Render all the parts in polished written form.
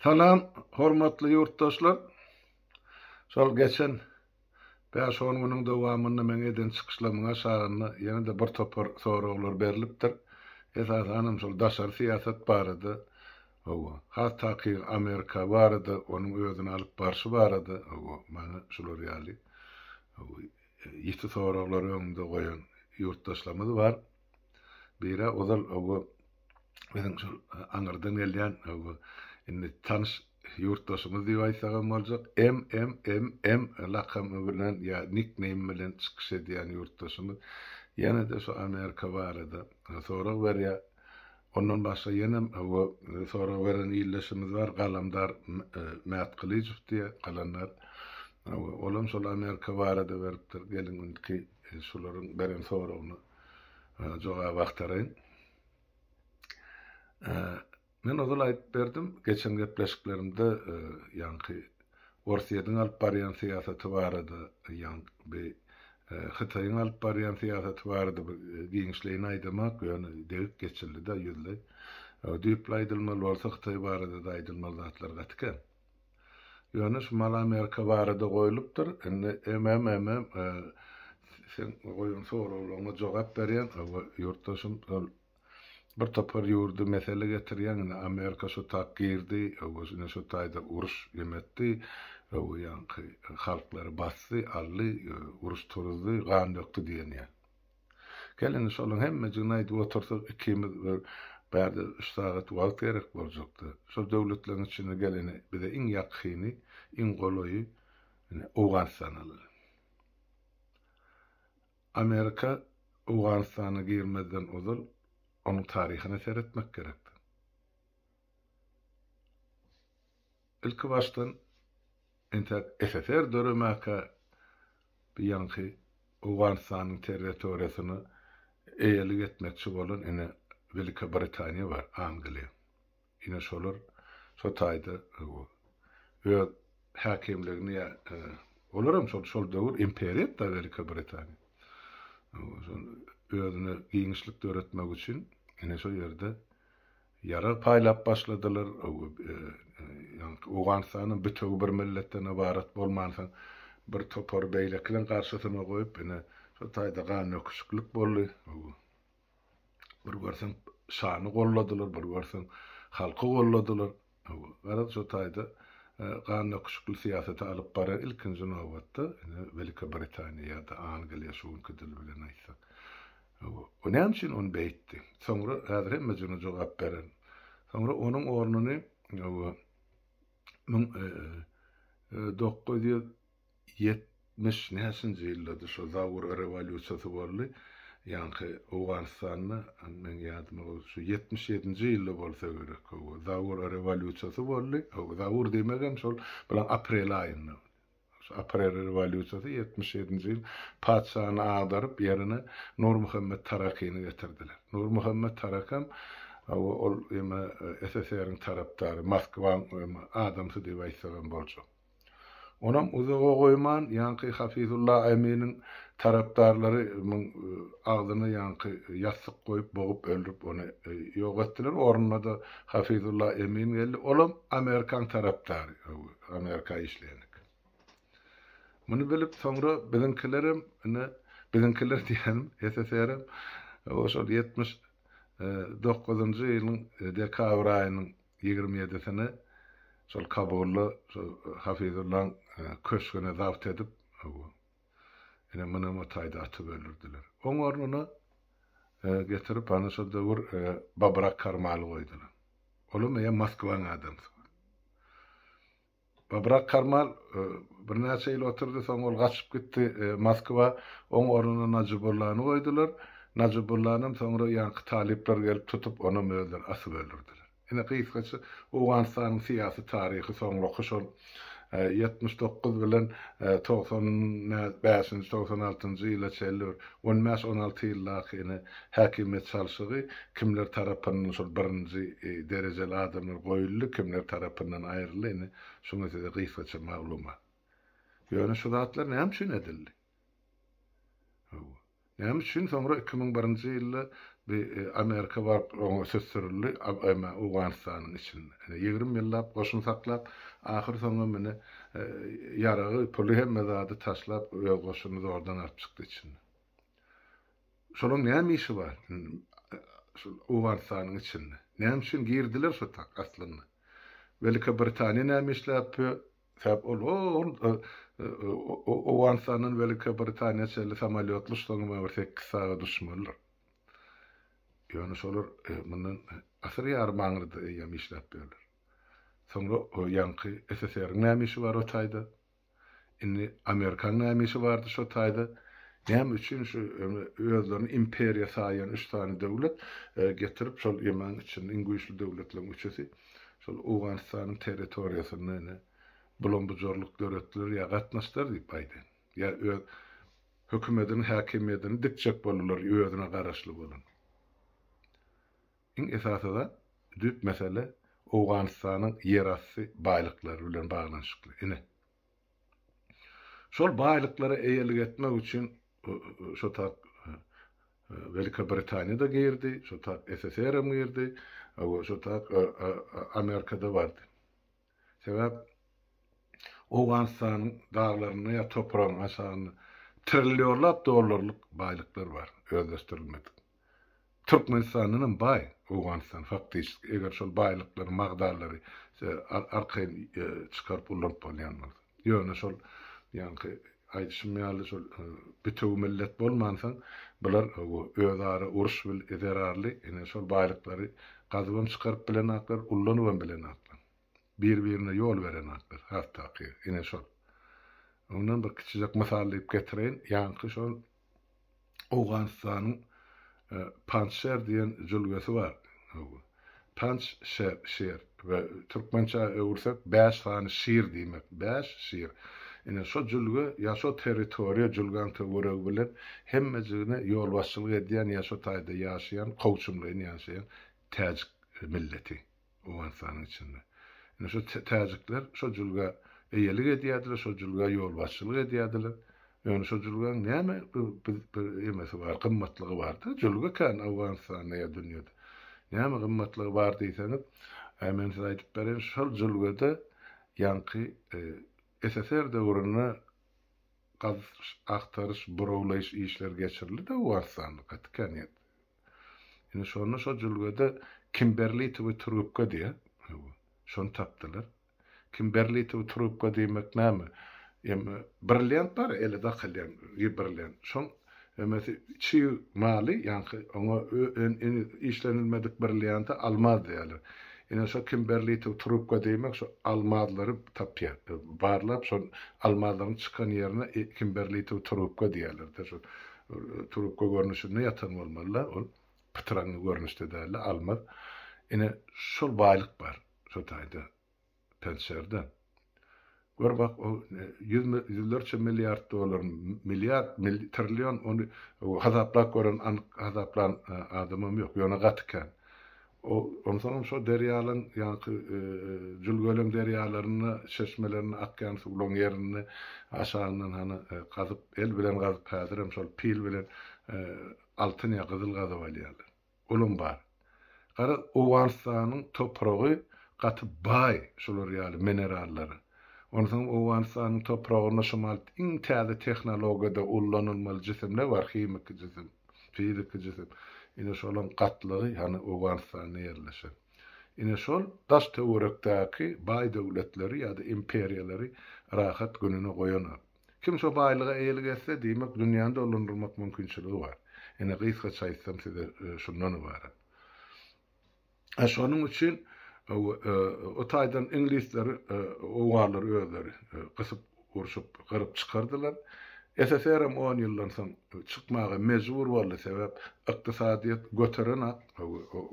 Salam, hormatly ýurtdaşlar. Şol geçen 5-10 günüň dowamynda meňe eden çykyşlarymyň aşagyna ýene-de bir topar soraglar berilipdir. Esasanam şol daşary siýasat barady. Hatda Amerika barady, onuň özüni alyp barşy barady. Maňa şular ýaly. Ýeti soraglar öňümde goýan ýurtdaşlarymyz bar. Biri ozal bizim şol aňyrdan gelýän indi tanış yurtdaşymyz diýip aýtsagam boljak. M lakamy bilen ýa nickname bilen çykyş edýän yurtdaşymyz. Ýene-de şu Amerika barada. Sorag berýär. Ondan başga ýene sorag beren ýyllaşymyz bar. Galamdar Määt Gylyjov diýe galanlar. Olam şol Amerika barada beripdir. Gelinki şolaryň beren soragyny jogap aktarayyn. Men ozal aýdyp berdim, geçen gepleşiklerimde ýanky Orsiýadan alyp barýan siýasaty barady, ýanky Hytaýyň alyp barýan siýasaty barady, giňişliğini aýdamak ýöne degip geçildi da ýüzle. Diýip aýdylmaly bolsa Hytaý barada da aýdylmaly zatlar gatken. Ýöne şu Amerika barada goýulypdyr. Indi sen goýun soraglaryňa jogap berýän ýurtdaşym bir topar ýurdu mesele getirýän Amerika şu tak girdi, şuna şu taýda uruş ýemetdi, ýanky halklary basdy, ally uruş turuzdy, gan ýokdy diýenýär. Gelin şoluň hemme jynaýdy otursak ikimiz bärde 3 sagat wagt gerek boljakdy. Şu döwletleriň içinde geleni bize iň ýakyny, iň golaýy Awganistan. Amerika Awganistana girmeden ozal onun tarihine seyretmek gerekti. İlk baştan SSR döremäkä bir ýanky Awganistanyň territoriýasyny eýelik etmekçi bolan ene Welika Britaniýa bar, Angliýa. Ine şolar şo taýda öz häkimligini olaram şol döwür imperiýat da Welika Britaniýa. Özüne giňişlik öğretmek üçin ene şo ýerde ýara paýlap başladylar. Awganistanyň bütügi bir milletden ibaret bolmansaň bir topar beýleklen garşysyna goýup ene şo taýda gan öküşlük boldy. Bir görsen şany golladylar, bir görsen halky golladylar. Garad şo taýda gan öküşlük siýasaty alyp baran ilkinji nowatda Welika Britaniýa ýa-da Angliýa şuňky dil bilen aýtsak. O näme üçin onu beýtdi? Soňra häzir hemme jyny jogap beren. Soňra onuň ornuny 1970 näçinji ýylda şu Zawur rewolýusiýasy boldy. Ýanky Awganistanyny men ýadyma şu 77-nji ýylda bolsa gerek. Zawur rewolýusiýasy boldy. Zawur diýmegem şol bilen aprel aýynda. Aprel rewolýusiýasy 77-nji ýyl paçany agdaryp ýerine Nur Muhammed Tarakyny getirdiler. Nur Muhammed Tarakam ol SSR-iň tarapdary, Moskwaň adamsy diýip aýtsagam boljak. Onam uzağa goýman ýanky Hafizullah Eminiň tarapdarlary agdyny ýanky ýasyk goýup bogup öldürüp onu ýok etdiler. Ornuna da Hafizullah Emin geldi. Olam Amerikan tarapdary, Amerika işleýänik. Muny bilip soňra bizimkiler diýen SSR oşol 79-njy ýylyň dekabr aýynyň 27-sine şol Kabulda Hafizullah köşküne zapt edip ene muny taýda atyp öldürdiler. Oň ornuna getirip ana şol döwür Babrak Karmal goýdular. Olam ýa Moskwaň adamsy. Babrak Karmal bir näçe ýyl oturdy, soň ol gaçyp gitdi Moskwa, oň ornuna Najibullahny goýdular. Najibullahny soňra ýanky talipler gelip tutup onu öldürdiler, asyp öldürdiler. Ene kysgaça Awganistanyň syýasy taryhy soňra şol 79 bilen 95-96-njy ýyla çeldir. 15-16 ýyllar ene häkimet çalşygy kimler tarapyndan şol birinji derejeli adamlar goýuldy, kimler tarapyndan aýryldy, ene şuňa da kysgaça maglumat. Ýöne şu zatlar näme üçin edildi? Näme üçin soňra 2001-nji ýylda bir Amerika var onu sösürülü ama Afganistan'ın içinde. Yani 20 yıllap koşun saklap ahir soňra meni yaragy puli hem mezadı taşlap koşunu da oradan alıp çıktı içinde. Şolun näme işi var? Şu Afganistan'ın içinde. Näme üçin girdiler şu tak aslında. Velika Britanya näme işläp sebäp Afganistan'ın Velika Britanya şeýle samalyotly soňra bir 8 saat düşmüşler. Ýöne şolar mundan asyr ýar maňyrdy ýa işläp berler. Soňra o ýanky SSR näme işi var o taýda? Indi Amerikanyň näme işi bardy şo taýda? Näme üçin şu özlerini imperiýa saýan 3 tane döwlet getirip şol ýemen üçin iň güýçli döwletleriň üçesi şol Awganistanyň territoriýasyny bulan bujorluk döwletler ýa gatnaşdyr diýip aýdy. Ýa öz hökümetiniň häkimiýetini dikjek bolurlar, özüne garaşly bolan. Iň esasy da düp mesele Awganistanyň ýerasty baýlyklary bilen baglanşykly. Ine şol baýlyklara eýelik etmek üçin şo tak Velika Britaniýada girdi, şo tak SSR girdi, şo tak Amerikada bardy. Sebäp Awganistanyň daglaryny ýa topragyny aşagyny trilyonlap dollarlyk baýlyklar bar, özleşdirilmedi. Türkmenistanyň baý Awganistan faktyşy eger şol baýlyklary magdalary arkaýyn çykaryp ulanıp bolýanlar. Ýöne şol ýanky aýdşymýaly şol bütün millet bolmansaň bular özara uruş bil ederarly ene şol baýlyklary gazyp çykaryp bilen aklar, ulanyp bilen aklar. Bir-birine ýol beren aklar, hatda ene şol. Ondan bir kiçijek masalyp getireýin, ýanky şol Awganistanyň Panjşer diýen jülgesi bar. Panjşer we türkmençe öwürsäk 5 tane şiir diýmek. 5 şiir. Ine şo jülge ýa şo territoriýa jülgän töwereg bilen hemmejine ýol başçylyk edýän ýa şo taýda ýaşaýan, gowçumlaryň ýaşaýan täjik milleti Awganistanyň içinde. Ine şo täjikler şo jülge eýelik edýärdiler, şo jülge ýol başçylyk edýärdiler. Ýöne şo jülgäň näme bir emesi bar, gymmatlygy bardy. Jülge kan Awganistanyň ýa dünýede. Näme gymmatlygy bar diýseniz, men size aýdyp beren şol jülgede ýanky SSR döwrüne gaz aktarış, burowlaýyş işler geçirildi de Awganistanyň gatykanyet. Ine şonu şo jülgede Kimberley we Trubka diýe. Şonu tapdylar. Kimberley we Trubka diýmek näme? Brilliant bar, ele dakylyan, brilliant. Şoň emesi çi mali, ýanky oňa işlenilmedik brillianty almaz diýerler. Ine şo Kimberley we Trubka diýmek şo almazlary tapýar. Barlap şo almazlaryň çykan ýerine Kimberley we Trubka diýerler. Şo Trubka görnüşinde ýatan bolmalylar, ol pytrangy görnüşde däl almaz. Ine şol baýlyk bar, şo taýda Panjşerde. Gör bak o yüzlerce milyar dolar, trilyon onu hazaplak gören hazaplan adamım yok. Yona gatken. Ondan sonra şo deryalan yankı jülgölüm deryalarını, çeşmelerini akyan sulan yerini aşağından hani kazıp el bilen kazıp hazırım şol pil bilen altın ya kızıl gazı valyalar. Olum bar. Qara Awganistanyň topragy gaty bay şolar ýaly minerallary. Ondan soň Awganistanyň topragyna şomal iň täze tehnologiýada ullanylmaly jisimler bar, hemik jisim, fizik jisim. Ine şolun gatlygy ýani Awganistanyň ýerleşen. Ine şol daş töwerekdäki bay döwletleri ýa-da imperiýalary rahat gününe goýanar. Kim şo baýlyga eýelik etse diýmek dünýäde ullandyrmak mümkinçiligi bar. Ine gysga çaýsam size şundan ibaret. Şonuň üçin o taýdan inglizler owalar özleri gysyp urşup gyryp çykardylar. SSR 10 ýyldan soň çykmagy mejbur boldy sebäp ykdysadyýat göteren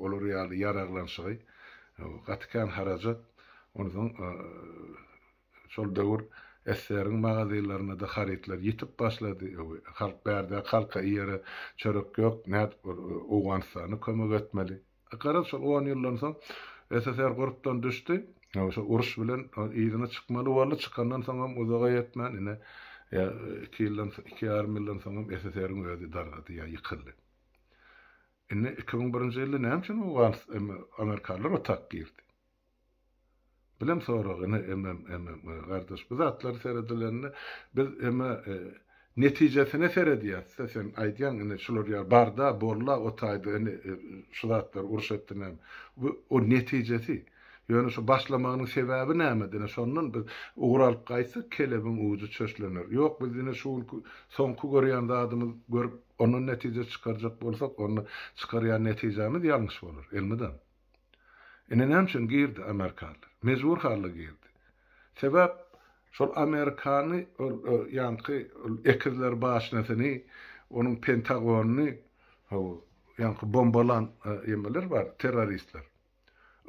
olar ýaly ýaraglanşygy gatkan harajat ondan şol döwür SSR-iň magazylaryna da haritler ýetip başlady. Halk bärde halka ýere çörek ýok, näde Awganistanyň kömek etmeli. Qarap şol 10 ýyldan soň SSR grupdan düşdi. Şo uruş bilen ýerine çykmaly boldy. Çykandan soň hem uzaga ýetmän ine 2 ýyldan 2,5 ýyldan soň SSR-iň özi darlady ýa ýykyldy. Ine 2001-nji ýylda näme üçin Owans Amerikalılar otak girdi? Bilem soragyny gardaş bu zatlar seredilerini biz netijesine seredýär. Sen aýdýan şular ýa barda bolla otaýdy şu zatlar uruş etdiler. Bu o netijesi. Ýöne şu başlamagynyň sebäbi näme? Şondan biz uğralyp gaýsa kelebin uju çöşlenir. Ýok biz ine şu soňky görýän zadymy görüp onun netije çykarjak bolsak, onu çykarýan netijemiz ýalňyş bolar. Elmeden. Ine näme üçin girdi Amerikalılar? Mezbur hally girdi. Sebäp şol Amerikany ýanky ekirler başlasyny, onuň Pentagonyny, ýanky bombalan ýemler bar, terroristler.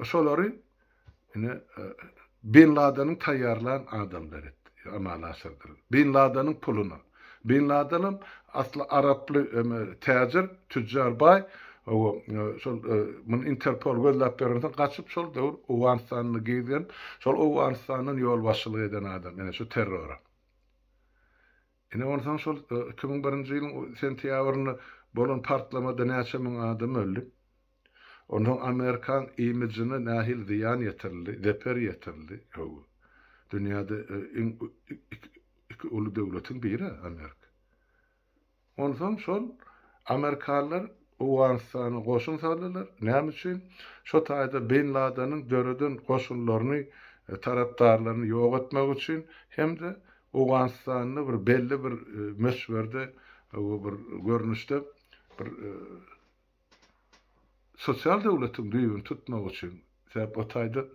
Şolary ine Bin Laden'in taýýarlanan adamlar etdi. Amal asyrdyr. Bin Laden'in puluna. Bin Laden'in asly araply täjir, tüccar bay, şol mun Interpol gözläp berenden gaçyp şol döwür Owens'any giyden, şol Owens'anyň ýol başçylyk eden adam, ene şu terrora. Ine ondan şol 2001-nji ýylyň sentýabryny bolan partlamada näçe min adam öldü. Ondan Amerikan imijini nähil ziyan ýetirdi, zeper ýetirdi. Dünýäde iki uly döwletiň biri Amerika. Ondan şol Amerikalılar Owens'any goşun saldylar. Näme üçin? Şo taýda Bin Laden'in döreden goşunlaryny, tarapdarlaryny ýok etmek üçin hem-de Owens'any bir belli bir meşwerde, bir görnüşde bir sosial döwletiň düýbüni tutmak üçin. Sebäp o taýda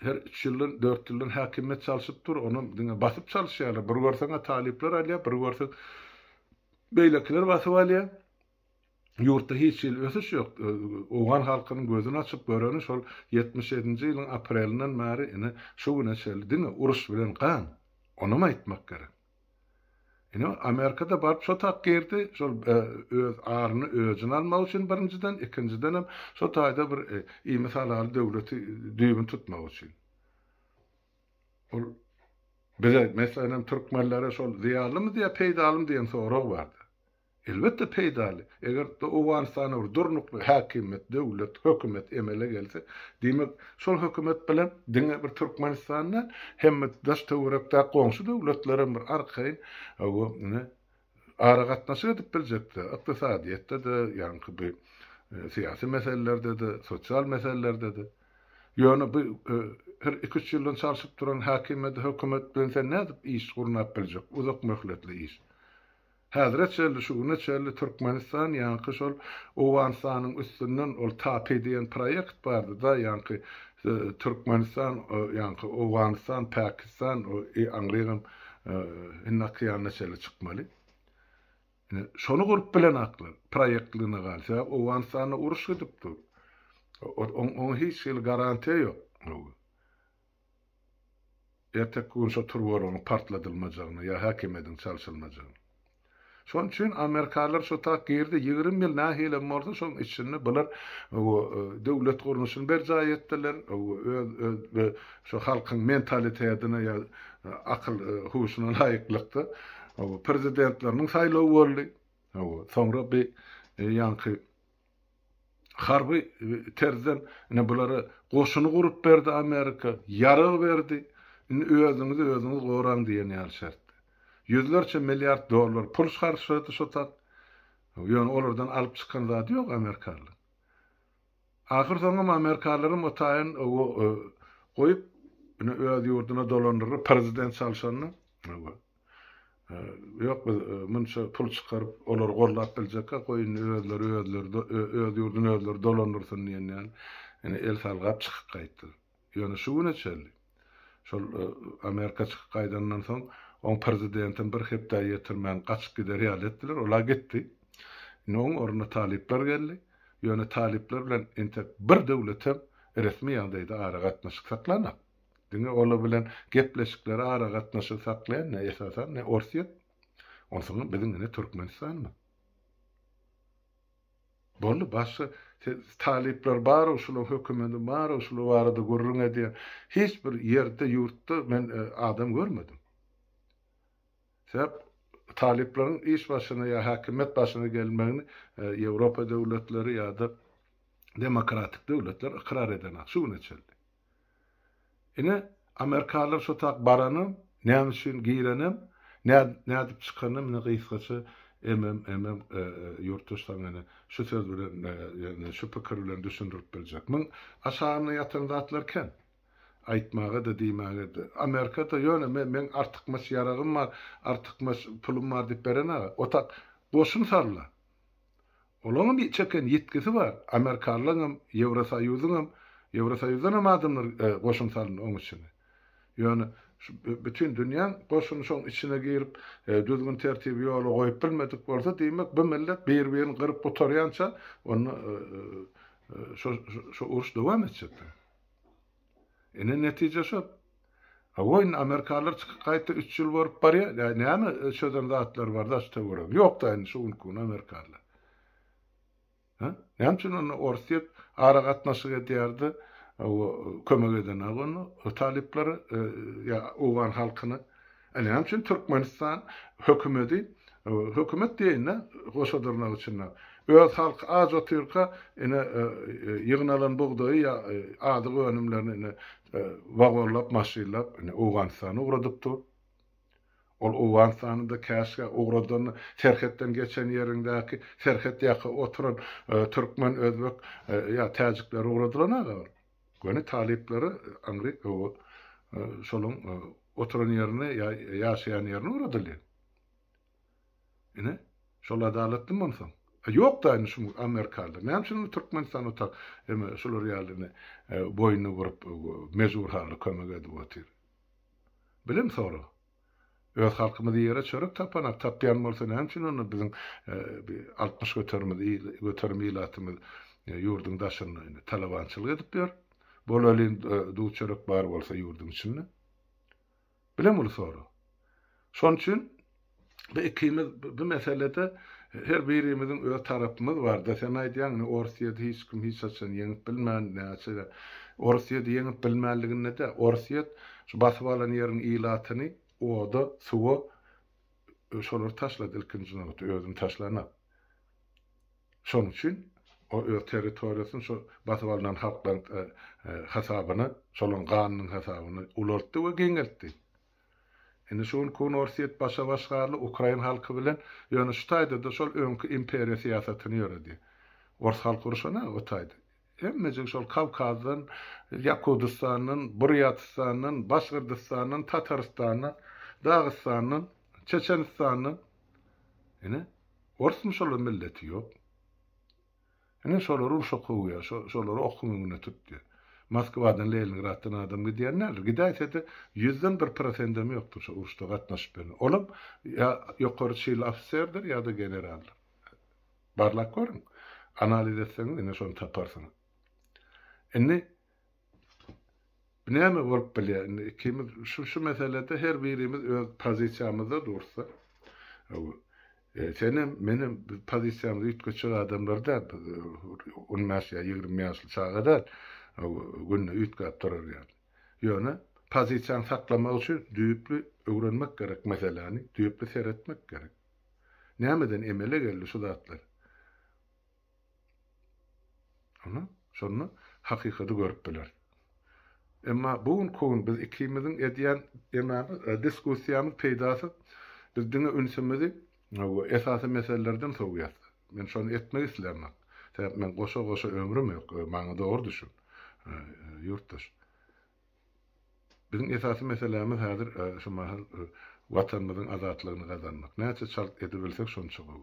her 3 ýyldan 4 ýyldan häkimet çalyşyp dur, onu diňe basyp çalyşýarlar. Bir görseň talipler alýar, bir görseň beýlekiler basyp alýar. Ýurtda hiç ýyl ösüş ýok. Owan halkynyň gözüni açyp göreni şol 77-nji ýylyň aprelinden bäri ine şu güne çeldiňe uruş bilen gan. Onu aýtmak gerek. Ine Amerikada barp şo tak girdi, şol öz aryny özüne almak üçin birinciden, ikinciden hem şo taýda bir iýmisalar döwleti düýbüni tutmak üçin. Ol bize meselem türkmenlere şol ziýalymy diýe peýdalym diýen sorag bardy. Elbette peýdali. Eger Owens'any bir durnukly häkimet, döwlet, hökümet emele gelse, diýmek şol hökümet bilen diňe bir Türkmenistanyň hem daş töwerekde goňşy döwletleriň bir arkaýyn ara gatnaşyk edip biljekdi. Ykdysadyýetde de, ýanky bir syýasy meselelerde de, sosial meselelerde de. Ýöne bu her 2-3 ýyldan çalyşyp duran häkimet, hökümet bilen sen nädip iş gurnap biljek? Uzak möhletli iş. Häzire çeldi şu güne çeldi Türkmenistan ýanky şol Owens'anyň üstünden ol tap edýän proýekt bardy da ýanky Türkmenistan ýanky Owens'tan Pakistan Anglýan innakýana çeldi çykmaly. Şonu gurup bilen aklar proýektliğine galsa Owens'any uruş edipdi. On hiç ýyl garantiýa ýok. Ertek gün şo turwar onu partladylmajagyny ýa häkimetiň çalşylmajagyny. Şoň üçin Amerikalılar şo tak girdi 20 ýyl nähile morda şoň içinde bular döwlet gurnuşyny berjaý etdiler. Şo halkyň mentalitetina ýa akyl huşuna laýyklykdy. Prezidentleriniň saýlawy boldy. Soňra bir ýanky harby terden bulara goşuny gurup berdi Amerika, ýarag berdi. Özüňizi goran diýen ýaşart. Yüzlerce milyar dolar pul harçladı şo tak. Ýöne olardan alyp çykan zady ýok Amerikalylar. Ahir soňam Amerikalylarym o taýyn goýup öz ýurduna dolandyryp prezident çalşanyny. Ýok munça pul çykaryp olar gorlap biljek, goýun özleri öz ýurduna özleri dolandyrsyn diýen ýaly. El salgap çykyp gaýtdy. Ýöne şu güne çeldi. Şol Amerika çykyp gaýdandan soň on prezidentin bir hepde yetirmen kaçıp gider ýal etdiler, ola gitdi. Noň orna talipler geldi. Ýöne talipler bilen bir döwletem resmi ýagdaýda ara gatnaşyk saklanap. Diňe ola bilen gepleşikleri ara gatnaşyk saklayan ne esasan ne Orsiýet. Onsoň biziň ne Türkmenistanmy? Bolly başga talipler bar, şol hökümeti bar, şol barada gurrun edýär. Hiç bir ýerde ýurtda men adam görmedim. Sebäp taliplerin iş başına ya hakimiyet başına gelmegini Avrupa devletleri ya da demokratik devletler ikrar edene şu neçeldi. Ine Amerikalılar şu tak baranım, näme üçin girenem, nädip çykanym, ne gysgaça emem yurtdaşlarına şu söz bilen yani şu pikirlerini düşündürip biljek. Men aşagyna ýatan zatlarken aýtmaga da diýmäge de Amerikada ýöne men artykmys ýaragym bar, artykmys pulum bar diýip berene o tak boşun sarla. Olaryň bir çeken ýetkisi bar. Amerikalılarym, Ýewrosoýuzdan hem adamlar goşun sarlyn oň üçin. Ýöne bütün dünýä goşun şoň içine girip düzgün tertibi ýoly goýup bilmedik bolsa diýmek bu millet bir-birini gyryp oturýança onu şu uruş dowam etjek. Ene netije şu. Awoyn Amerikalılar çykyp gaýta 3 ýyl borup barýar. Ýa näme şodan zatlar bar da şo görüp. Ýok da şu unkun Amerikalılar. Ha? Näme üçin onu orsiýet ara gatnaşyk edýärdi. O kömek eden onu talipleri ya Uwan halkyny näme üçin Türkmenistan hökümeti hökümet diýene goşadyrnak üçin öz halk az otyrka ene ýygnalan bugdaý ya ady önümlerini wagorlap maşynlap ene Uwanstany uradypdy. Ol Uwanstanyda käşke ugradan serhetden geçen ýerindäki serhet ýaky oturan türkmen özbek ya täjikler ugradylar. Gönü talipleri Amerika o şolun oturan yerine yaşayan yerine uğradılar. Yine şol adaletli mi onsan? Yok da aynı şu Amerikalılar. Ne yapsın Türkmenistan otak şolur yerlerine boynu vurup mezur halı kömek edip otur. Bilim soru. Öz halkımızı yere çörük tapanak tapyan bolsa ne yapsın onu bizim 60 götürme ilatımız yurdun daşını talabançılık edip diyor. Bolalyn duçarık bar bolsa ýurdun içinde. Bilem ol soru. Şoň üçin bu meselede her birimizin öz tarapymız bar. Da sen aýdýan Orsiýet hiç kim hiç açan ýeňip bilmän näçe Orsiýet ýeňip bilmänliginde de Orsiýet şu basyp alan ýerin ilatyny oda suwa şolar taşlady ilkinji özüm taşlanap. Şoň üçin o öz territoriýasyny şu basyp alınan halklaryň hasabyny, şolun ganynyň hasabyny ulartdy we geňeltdi. Ene şoň Orsiýet başarly Ukraina halky bilen ýöne şu taýda şol öňkü imperiýa siýasatyny ýöredi. Ors halky uruşana o taýda. Hemmejik şol Kavkazdan, Yakudistanyň, Buryatistanyň, Başgyrtystanyň, Tataristanyň, Dagystanyň, Çeçenistanyň ene Orsmy şol milleti ýok. Ene şolary uşakyýa, şolary okumuňyna tutdy. Moskwadan Leningraddan adam gidýänler, gidäýse 100den 1% ýokdur şu uruşda gatnaşyp bilen. Olam ya ýokary çyl ofserdir ya da generallar. Barlak görüň. Analiz etseňiz ene şonu taparsyňyz. Ene näme bolup bilýär? Kim şu meselede her birimiz öz pozisiýamyzda dursa, menim pozisiýamda ütgeçer adamlarda 10 ýaşa 20 ýaşly çağda günne ütgäp durar ýaly. Ýöne pozisiýany saklamak üçin düýüpli öwrenmek gerek meseleni, düýüpli seretmek gerek. Nämeden emele geldi şu zatlar? Ana şonu hakykaty görüp biler. Emma bugün biz ikimizin edýän diskussiýamyz peýdasy bizdiňe ünsemizi esasy meselelerden soňýar. Men şonu etmek islermem. Men goşa ömrüm ýok, maňa dogry düşün. Yurtdaş. Bizim esasy meselemiz häzir şu mahal watanymyzyň azatlygyny gazanmak. Näçe çark edebilsek şonça gowy.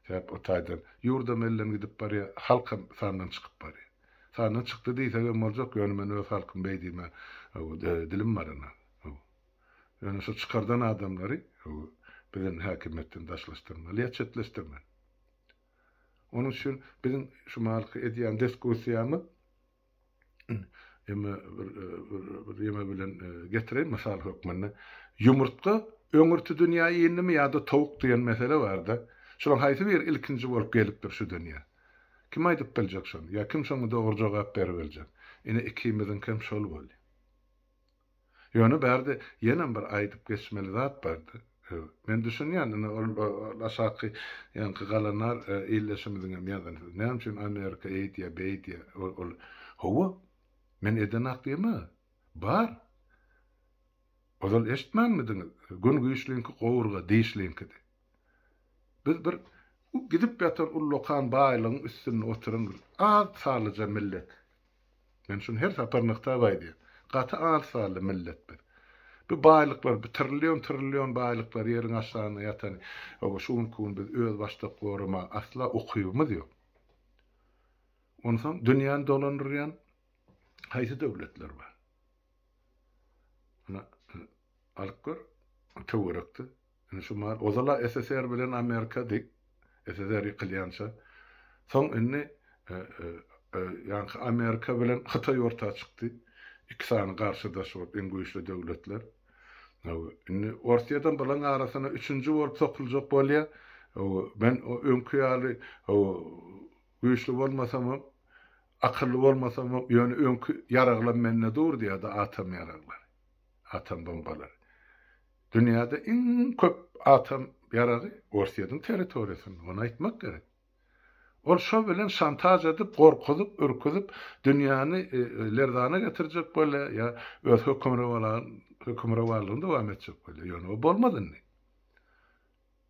Hep o taýdan ýurda mellen gidip barýar, halkym sandan çykyp barýar. Sandan çykdy diýsek boljak, ýöne men öz halkym beýdime, dilim barana. Ýöne şu çykardan adamlary bilen häkimetden daşlaşdyrmaly, ýa-çetleşdirmeli. Onun üçin bizim şu mahalky edýän diskussiýamy yeme bilen getiren masal hökmünde yumurtka öňürti dünýäye ýenimi ýa-da tawuk diýen mesele barda. Şoň haýsy bir ilkinji bolup gelipdir şu dünýä. Kim aýdyp biljek şonu? Ya kim şoňa dogry jogap berip biljek? Ine ikimiziň kim şol boldy. Ýöne bärde ýene bir aýdyp geçmeli zat bardy. Men düşünýän aşaky ýanky galanlar illeşimizin hem ýadan. Näme üçin Amerika beýdiýä ol howa men eden akdymy bar. Ozal eşitmänmidiňiz? Gün güýçliňki gowurga diýişliňki. Biz bir gidip ýatar ullokan baýlygyň üstüne oturan az salyja millet. Men şunu her saparnykda baýdy. Gaty az saly millet bir. Bu baýlyklar, bu trillion baýlyklar ýeriň aşagyna ýatan, o şuň kun biz öz başda goruma asla okuýumyz ýok. Ondan dünýäni dolandyrýan haýsy döwletler bar? Ana alkor töwerekdi. Ene şu mar ozala SSR bilen Amerika dik. SSR ýykylýança. Soň inni ýanky Amerika bilen Hytaý ortaga çykdy. İkisini karşıda şu en güýçli döwletler. Inni Orsiýadan bilen arasyna 3-nji bolup sokuljak bolýar. Ben o öňkü ýaly güýçli bolmasam, akylly bolmasam, ýöne öňkü yaraglar menne dur diýär da atom yaraglar. Atom bombalar. Dünýäde en köp atom yaragy Orsiýadyň territoriýasynda. Onu aýtmak gerek. Ol şo bilen şantaj edip, gorkuzyp, ürküzip dünýäni lerdana getirjek bolýar ýa öz hökümrawalygyny dowam etjek bolýar. Ýöne o bolmadyny.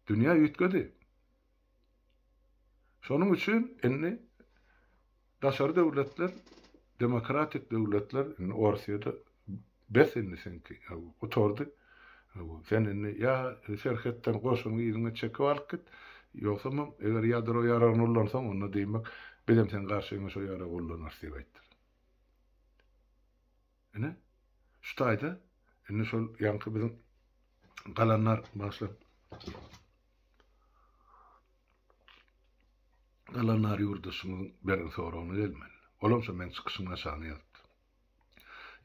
Dünýä ýütgedi. Şonuň üçin inni daşary döwletler, demokratik döwletler Orsiýada besinli senki oturdy. Sen inni ýa şerhetden goşuny ýylyňa çekip alyp git. Ýoksa eger ýadro ýaragyny ullansaň onda diýmek, bilen sen garşyňa şo ýarag ullanar diýip aýtdyr. Ene? Şutaýda, ene şol ýanky biziň galanlar başlap galanlar ýurdusynyň beren soragyny gelmeli. Olamsa men çykyşyma şany ýazdy.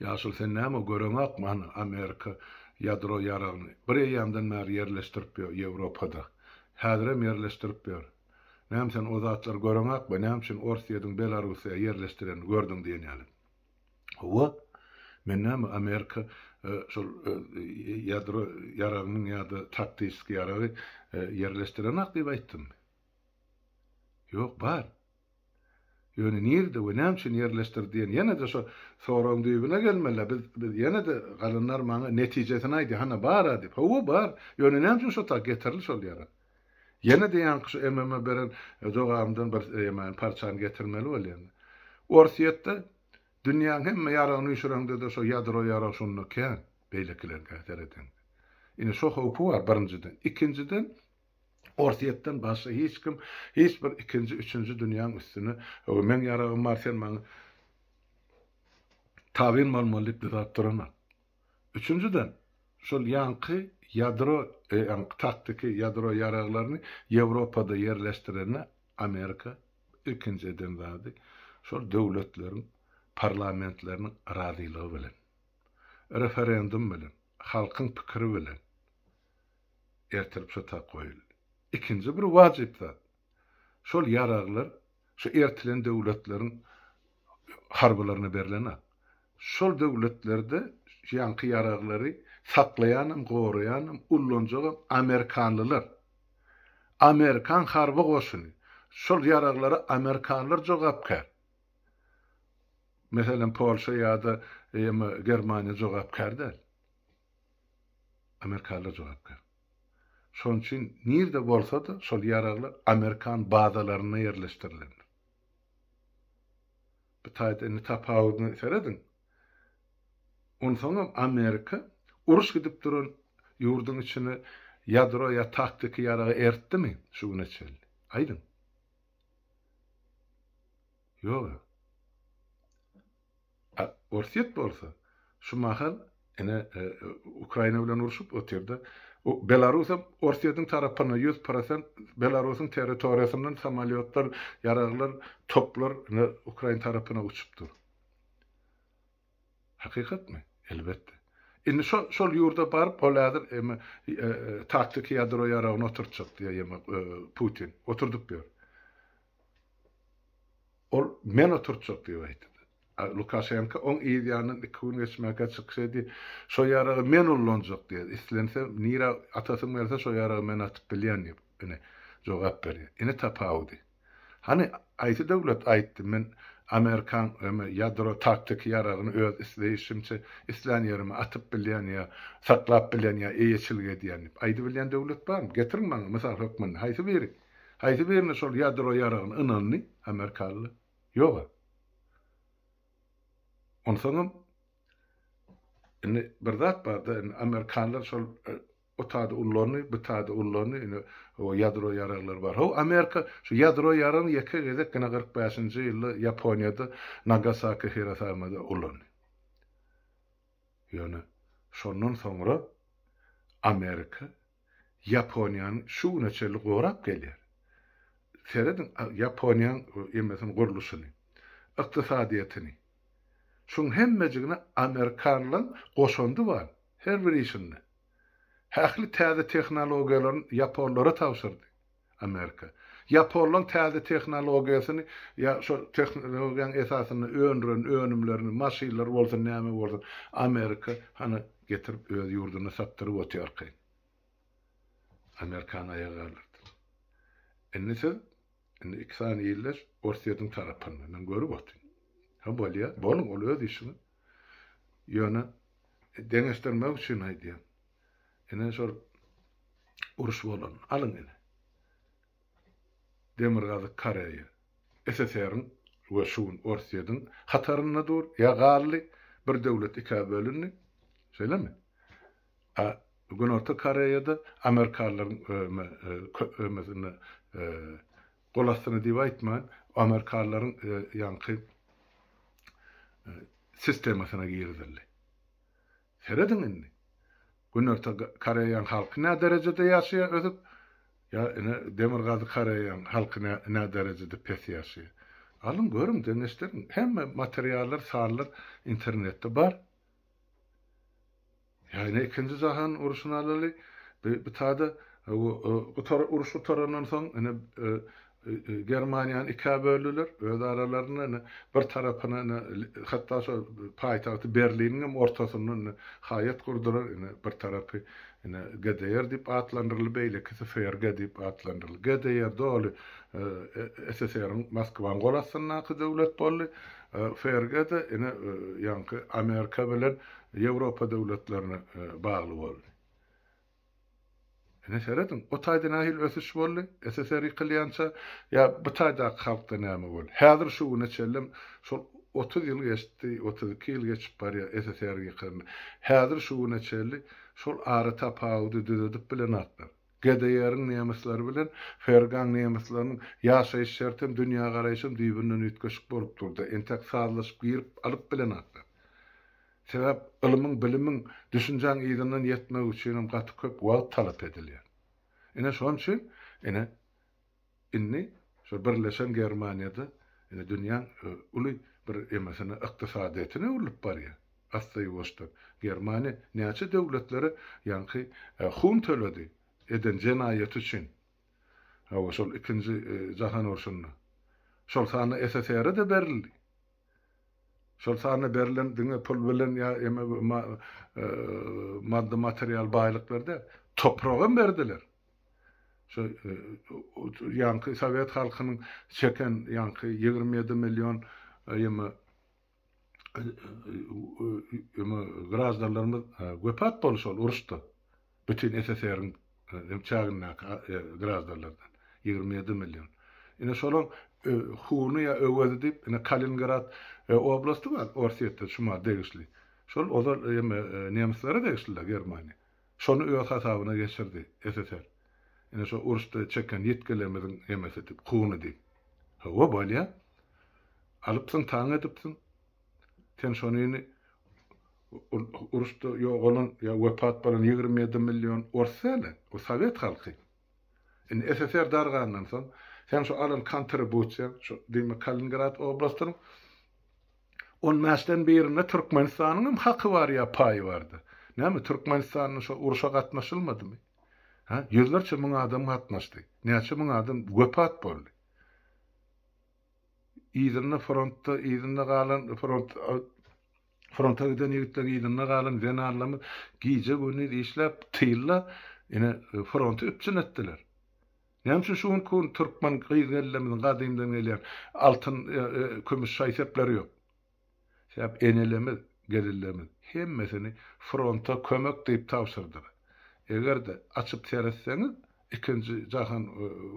Ýa-şol sen näme göreňok mana Amerika ýadro ýaragyny bir ýamdan bäri ýerleşdirip Ýewropada. Häzirem ýerleşdirip ber. Näme sen o zatlar göreňok, näme üçin Orsiýadyň Belarusyga ýerleşdiren gördüň diýen ýaly. Howa men näme Amerika şol ýadro ýaragyny ýa-da taktiski ýaragy ýerleşdiren diýip aýtdym. Ýok bar. Ýöne nirde we näme üçin ýerleşdirdiň ýene de şo soragyň düýbüne gelmeli. Biz ýene de galanlar maňa netijesini aýdy, hana bar diýip. Howa bar. Ýöne näme üçin şo tak getirildi şol ýara. Ýene de ýanky şu MMA beren jogamdan bir parçany getirmeli bolýar. Orsiýetde dünýäň hemme ýaragyny üşürende de şo ýadro ýarag şonu kän beýlekiler gaýtaryň. Ine şo howpy bar birinciden. Ikinciden Orsiýetden başga hiç bir ikinji, üçünji dünýäň üstüne men ýaragym bar sen maňa tabin bolmalyp diýip duran. Üçüncüden şol ýanky ýadro taktiki ýadro ýaraglaryny Ýewropada ýerleşdirene Amerika ikinciden zady şol döwletleriň parlamentleriniň razylygy bilen, referendum bilen, halkyň pikiri bilen ertirip şo tak goýuldy. İkinci bir wajypda şol ýaraglar şu ertilen döwletleriň harbylaryna berilen. Şol döwletlerde ýanky ýaraglary saklayanım, goruyanım, ullanjagam Amerikanlylar. Amerikan harby goşuny. Şol ýaraglara Amerikanlar jogapkar. Meselen Polşa ýa-da Germaniýa jogapkar. Amerikanlar jogapkar. Şoň üçin nirde bolsa da şol ýaraglar Amerikan bazalaryna ýerleşdirilir. Bu taýda tapawudyny seredin. Ondan Amerika uruş gidip duran ýurduň içine ýadro ýa taktiki ýaragy ertdimi? Şu güneçel. Aýdym. Ýok. Orsiýet bolsa, şu mahal ene Ukraina bilen uruşup otyrda. O Belarus Orsiýadyň tarapyna 100% Belarusyň territoriýasyndan samolyotlar, ýaraglar, toplar Ukraina tarapyna uçupdyr. Hakykatmy? Elbetde. Indi şol ýurda barıp oladyr taktiki ýadro ýaragyny oturtjak diýär Putin. Oturdup ber. Ol men oturtjak diýip aýtdy. Lukashenko on ideyanın 2 gün geçmeke çıksaydı şo yarağı men ullanjak diye islense nira atasın verse şo yarağı men atıp bilýän diýip ine jogap berýär. Ine tapawdy. Hani aýty döwlet aýtdy men Amerikan yadro taktik yaragyny öz isleýişimçe islan ýerime atyp bilýän ýa saklap bilýän ýa eýçilge diýen. Aýdy bilýän döwlet barmy? Getirin maňa mysal hökmüni haýsy beri. Haýsy berini şol yadro yaragyny ynanly Amerikaly ýok. Onsoňam bir zat barda Amerikanlar şol o taýda ullarny, bu taýda ullarny o yadro yaraglar bar. O Amerika şu yadro yarany ýeke gezek 45-nji ýylda Ýaponiýada Nagasaki Hiroşimada ullarny. Ýöne şondan soňra Amerika Ýaponiýanyň şu neçelik gorap gelýär. Seredin Ýaponiýanyň ýemesin guruluşyny, ykdysadyýatyny. Şun hemmejigine Amerikanlar goşandy bar. Her bir işinde. Häkli täze tehnologiýalaryny Japonlara tawşyrdy Amerika. Japonlar täze tehnologiýasyny ýa şo tehnologiýanyň esasyny önümlerini, maşinler bolsa näme bolsa Amerika hany getirip öz ýurduny satdyryp oturýar. Amerikan aýaga alyrdy. Ennise 2 sany ýyllar Orsiýadyň tarapyndan görüp otur. Ha bolýa, bolun ol öz işini. Ýöne deňeşdirmek üçin aýdýar. Ene şol uruş bolan alyň ene. Demirgazy Koreýa, SSR'ň we şuň Orsiýadyň hataryna dur, ýa garly bir döwlet iki bölünni. Söylemi? Bugün Orta Koreýada Amerikalıların mesela golasyny diýip aýtman, Amerikalıların ýanky sistemasyna girdiler. Seredin indi. Bugün Orta Koreýanyň halky ne derejede ýaşaýar özüp, ya Demirgazy Koreýanyň halky ne derejede pes ýaşaýar. Alın görüm deňeşdirin. Hemme materiallar, sarlar internetde bar. Yani ikinci Jahan uruşyny alaly, bu taýda uruşy tarandan soň Germaniýanyň iki bölüler, öz aralaryna bir tarapyna hatda şo paýtagty Berliniň ortasyny haýat kurdular, bir tarapy GDR diýip atlandyryly beýleki Seferge diýip atlandyryly. GDR doly SSR'ň Moskwaň golasyna döwlet boldy. Fergede ýanky Amerika bilen Ýewropa döwletlerine bagly boldy. Seredin, o taýda nähil ösüş boldy, SSR ýykylýança, ýa bu taýda halkda näme boldy? Häzir şu neçelim, şol 30 ýyl geçdi, 32 ýyl geçip barýar SSR ýykyldy. Häzir şu neçeli, şol ara tapawdy düzedip bilen atlar. GDR'ň nemeslери bilen Fergan nemesleriniň ýaşaýyş şertim, dünýä garaýşym diýbinden ütgeşik bolup durdy. Entek sazlaşyp girip alyp bilen atlar. Sebäp ilmiň, bilimiň, düşünjäň ýygynyň ýetmek üçin gaty köp wagt talap edilýär. Ene şoň üçin inni şo birleşen Germaniýada dünýäň uly bir emesini ykdysadyýatyny ulyp barýar. Astaý bolsa Germaniýa näçe döwletleri ýanky hun töledi eden jenaýet üçin. Hawa şol ikinji Jahan uruşyny. Şol sany SSR-de de berildi. Şol sany berilen diňe pul bilen ýa maddi material baýlyklarda topragy berdiler. Şo ýanky Sowet halkynyň çeken ýanky 27 milyon grazdanlarymyz göpat bolşol uruşdy. Bütün SSR'ň çağına grazdanlardan 27 milyon. Ine şolun huny ýa öwedi diýip Kaliningrad oblasty bar, Orsiýetde şuma degişli. Şol olar nemeslere degişliler Germaniýa. Şonu öz hasabyna geçirdi SSR. Ine şo uruşda çeken ýetkilerimiň emesi diýip huny diýip. Hawa bolýa. Alypsyň taň edipsiň. Sen şonu uruşda ýogalan ýa wepat bolan 27 milyon orsale, o Sowet halky. SSR dargandan soň sen şu alan kontribusiýa, şu diýme Kaliningrad oblastynyň on näşden birine Türkmenistanyň haky bar ýa paýy bardy. Näme Türkmenistanyň şu uruşa gatnaşylmadymy? Ha, ýüzlerçe müň adam gatnaşdy. Näçe müň adam wepat boldy. ýygyny fronta galan fronta giden ýigitler ýygyny galan jenarlamy giýje güni işläp tyýla ine fronta üpçün etdiler. Näme şuň kun türkmen gyýgellerimiň gadymdan gelýär altyn kömüş şaýsepleri ýok. Sebäp enelemiz, gelirlerimiz hemmesini fronta kömek diýip tawşyrdyk. Egerde açyp seretseňiz ikinji jahan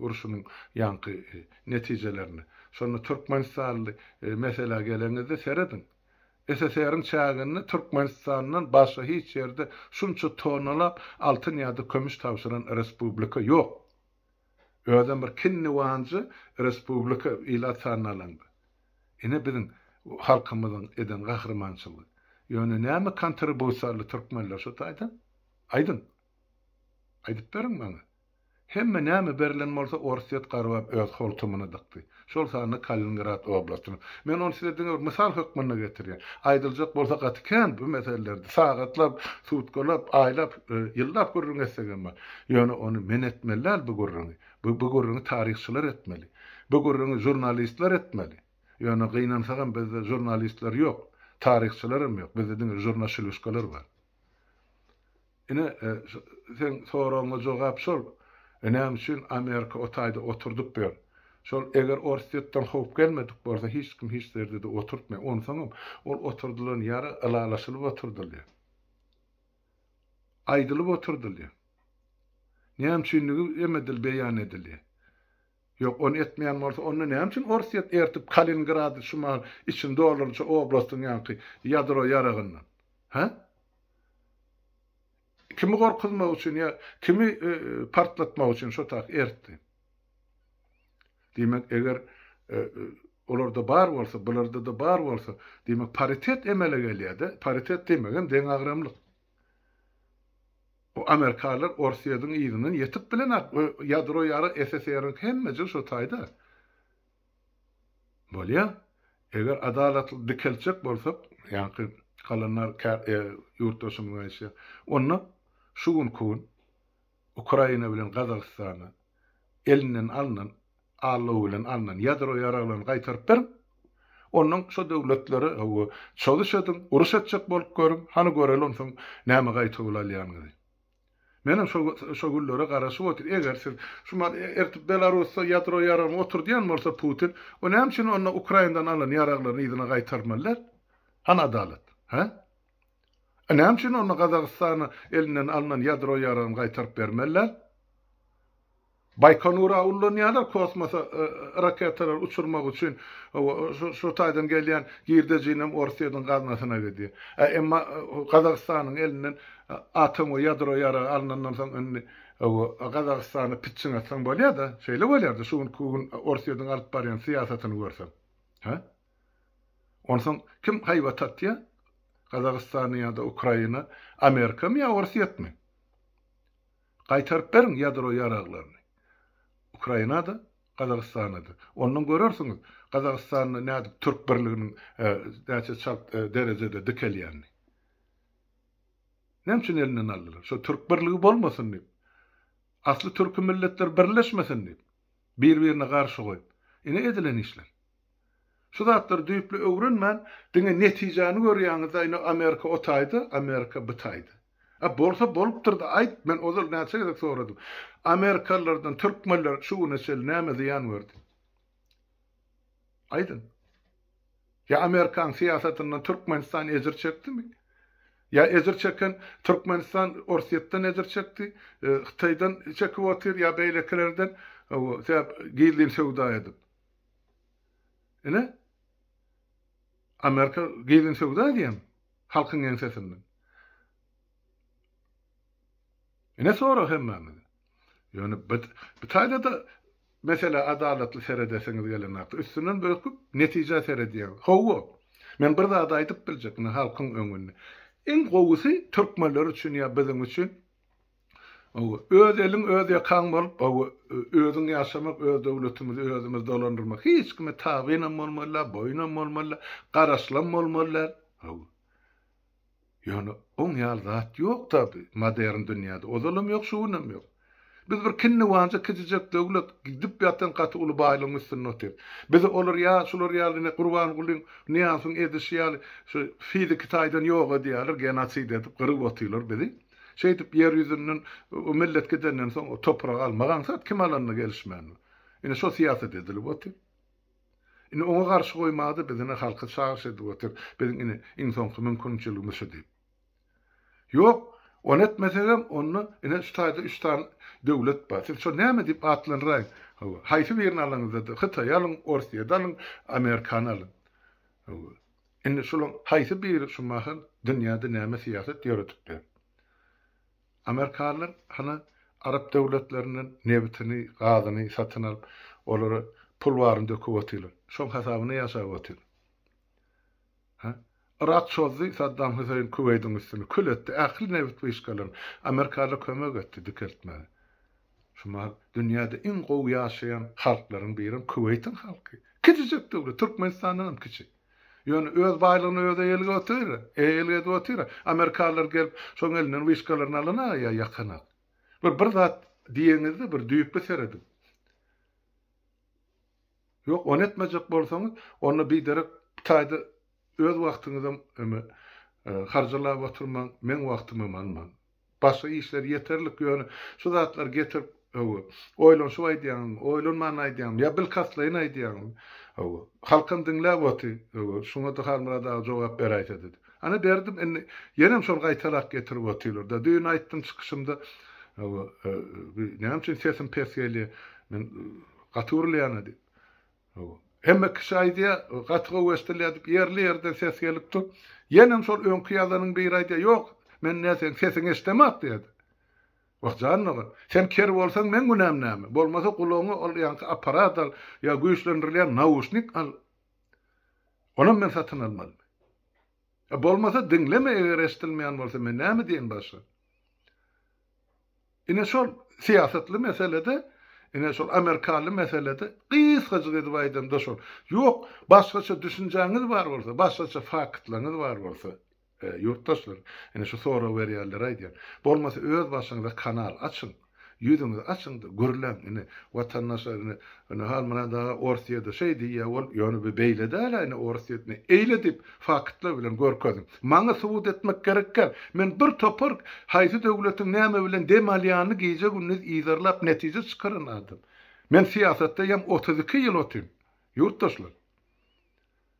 uruşunyň ýanky netijelerini şonu Türkmenistanly mesele gelende seredin. SSR'ın çağını Türkmenistan'dan başka hiç yerde şunça tonalap altın ýa-da kömüş tawşyran respublika ýok. Öýden bir kinni wancı respublika ila tanlandy. Ine bizim halkymyzyň eden gahrmançylygy. Ýöne näme kontribusiýaly türkmenler şu taýdan? Aydın. Aýdyp beriň maňa. Hemme näme berilen bolsa Orsiýet garwap öz holtumyny dykdy. Şol sany Kaliningrad oblastyny. Men onu size diňe mysal hökmüne getirýän. Aýdyljak bolsa gatykän bu meselelerde sagatlap, sutkylap, aýlap, ýyllap görüň etsegen bar. Ýöne onu men etmeliler bu görüňi. Bu görüňi taryhçylar etmeli. Bu görüňi jurnalistler etmeli. Ýöne gynansagan bizde jurnalistler ýok, taryhçylarym ýok. Bizde diňe jurnalistler bar. Ine sen soraňa jogap şol. Näme üçin Amerika otaýda oturdup ber. Şol eger Orsiýetden howp gelmedik bolsa hiç kim hiç yerde de oturtmay. Onsoň ol oturdular ýara alalaşylyp oturdular. Aýdylyp oturdular. Näme üçinligi emedil beýan edildi. Ýok, onu etmeýän bolsa onu näme üçin Orsiýet ertip Kaliningrady şumal içinde olurça oblastyň ýanky ýadro ýaragyndan. Ha? Kimi gorkuzmak üçin ya kimi partlatmak üçin şo tak ertdi. Demek eger olarda bar bolsa, bularda da bar bolsa, demek paritet emele gelýär-de. Paritet demegen deň agramlyk. O Amerikalılar Orsiýadyň ýygynyň ýetip bilen ýadro ýary SSR'ň hemmeje şo taýda. Bolýa, eger adalatly dikelçek bolsak, ýa-ni kalanlar ýurtdaşymyň ýaşa, onu şugun kun Ukraina bilen Gazagystany elinden alınan bilen alınan ýadro ýaraglaryny gaýtaryp ber. Onuň şo döwletleri çalışadyň, uruş etjek bolup görüň, hany göreli onsoň näme gaýtyrylýanyny. Menem şo güllere garaşyp otur. Eger siz şuma ertip Belarusda ýadro ýaraglaryny oturdiýan bolsa Putin, o näme üçin onu Ukrainadan alan ýaraglaryny ýygyna gaýtarmalylar? Han adalet, ha? Näme üçin onu Gazagystany elinden alınan ýadro ýaraglaryny gaýtaryp bermeliler? Baykonura ullanýarlar kosmosa raketler uçurmak üçin şu taýdan gelýän girdejinem Orsiýadyň gaznasyna gidýär. Emma Gazagystanyň elinden atom we ýadro ýaragy alynandan soň önni Gazagystany pitçiň atsaň bolýar da, şeýle bolýardy. Şu gün Orsiýadyň alyp barýan siýasatyny görsem. Ha? Onsoň kim haýbat atýar? Gazagystan ýa-da Ukraina, Amerika mı ýa Orsiýetmi? Gaýtaryp beriň ýadro ýaraglaryny. Ukrainada, Gazagystanyda. Ondan görersiňiz, Gazagystanyň näde Türk birliginiň näçe çap derejede dikelýänini. Näme üçin elinden aldylar? Şo Türk birligi bolmasyn diýip. Asly türk milletler birleşmesin diýip. Bir-birine garşy goýup. Ine edilen işler. Şu zatlar düýüpli öwrenmän, diňe netijany görýäňizde ine Amerika otaýdy, Amerika bytaýdy. Bolsa bolup durdy. Aýt, men ozal näçe soradym. Amerikalılardan türkmenler şu nesel näme ziýan gördi? Aýdyn. Ya Amerikan siýasatynyň Türkmenistan ezir çekdimi? Ya ezir çeken Türkmenistan Orsiýetden ezir çekdi, Hytaýdan çekip otyr ya beýlekilerden giýildiň sowda edip. Ine? Amerika giýildiň sowda diýen halkyň ensesinden. Ine sonra hemmemiz. Yani bitaýda da mesela adaletli seredeseňiz gelen wagt üstünden böküp netije serediýär. Howa. Men bir zat aýdyp biljekmi halkyň öňünde. En gowusy türkmenler üçin ýa biziň üçin öz eliň öz ýakan bolup, özüň ýaşamak, öz döwletimizi özümiz dolandyrmak hiç kime tabyna bolmalylar, boyuna bolmalylar, garaşlan bolmalylar. Yani on ýal zat ýok taby modern dünýäde. O zulüm ýok, şunam ýok. Biz bir kinni wanca kitjek döwlet gidip ýatan gaty uly baýlygyň üstüne otyr. Biz olar ýa şular ýalyny Qurban gulyň niýasyň edişi ýaly şu fiziki taýdan ýok edýärler, genosid edip gyryp otyrlar bizi. Şeýdip ýer ýüzünden o millet gidenden soň o toprak almagan zat kim alanyna gelişmän. Ine şo siýasat edilip otyr. Ine oňa garşy goýmady bizine halky çağırş edip otyr. Biziň ine insanyň mümkinçiligimiz şu diýip. Yok, on etmesem onu ine ştaýda 3 tane döwlet bar. Şo näme diýip atlanýar? Haýsy birini alaňyzda? Hytaý alyň, Orsiýa alyň, Amerikan alyň. Ine şolaň haýsy biri şu mahal dünýäde näme siýasat ýöretipdir? Amerikalılar hana Arap döwletlerinin nebitini, gazyny satyn alyp, olary pul waryny döküp otylar. Şoň hasabyny ýaşap otylar. Irak çözdü, Saddam Hüseyin Kuveyt'in üstünü kül etti. Ähli nebit işgalarını. Amerikalı kömek etti, dikeltmedi. Şuma dünyada en gowy ýaşayan halkların birim Kuveyt'in halky. Kiçijek döwlet, Türkmenistan'ın kiçi. Ýöne öz baýlygyny öze elge otyr, elge otyr. Amerikalılar gelip şoň elinden işgalaryny alana ýa ýakana. Bir zat diýeňizde bir düýüp beseredim. Yok, on etmejek bolsaňyz, onu bir derek taýda öz wagtyňyzda harjalap oturmaň, men wagtymy alman. Başga işler ýeterlik ýöne şu zatlar getirip oýlan şu aýdýan, oýlanman aýdýan, ýa bil kaslaýyn aýdýan. Halkym diňläp otyr, şoňa da halmada jogap beräýt dedi. Ana berdim, ýenem şol gaýtalak getirip otyrlar da. Düýün aýtdym çykyşymda, näme üçin sesim pes gelýär, men gaturlaýan edi. Hemme kişi aýdýa, gatga westirler dip ýerli ýerden ses gelipdi. Ýenem şol öňkü ýazynyň bir aýdýa, ýok, men näsen sesiňi eşdemek diýdi. Wagtjanyňy, sen ker bolsaň men günäm näme? Bolmasa gulagyny ol ýa aparat al, ýa güýçlendirilýän nauşnik al. Onu men satyn almadym. Bolmasa diňleme eger eşdilmeýän bolsa men näme diýen başa? Ine şol siýasatly meselede, ine şol Amerikaly meselede gysgaça edip aýdym da şol. Ýok, başgaça düşünjäňiz bar bolsa, başgaça faktlaryňyz bar bolsa, yurttaşlar, ine şu sora berýärler aýdýar. Bolmasa öz başyňyza kanal açyň, ýüzüňizi açyň da görülen ine watandaşlaryny, ine halmana da Orsiýada şey diýýär, ol ýöne bir beýledäl, ine Orsiýetni eýledip faktlar bilen görkezim. Maňa subut etmek gerekkä. Men bir topar haýsy döwletiň näme bilen demalýany geýje günüz ýazarlap netije çykaran adam. Men siýasatda ýam 32 ýyl otyrym. Yurttaşlar.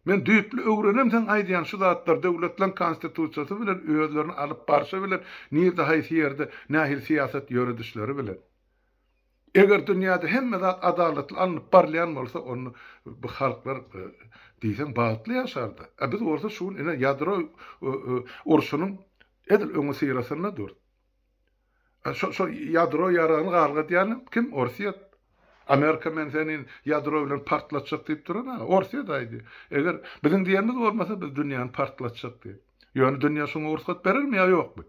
Men düýpli öwrenem sen aýdýan şu zatlar döwletleň konstitusiýasy bilen özlerini alyp barşa bilen nirde haýsy ýerde nähil siýasat ýöredişleri bilen. Eger dünýäde hemme zat adaletli alınıp barlayan bolsa onu bu halklar diýsen batly ýaşardy. Biz orada şu ine ýadro urşunyň edil öňe syrasyna dur. Şo ýadro ýarany galgadýan kim? Orsiýa. Amerika men senin ýadro bilen partlatjak diýip duran, Orsiýa daýdy. Eger biziň diýenimiz bolmasa biz dünýäni partlatjak diýip. Ýöne dünýä şoňa ursat berermi ýa ýokmy?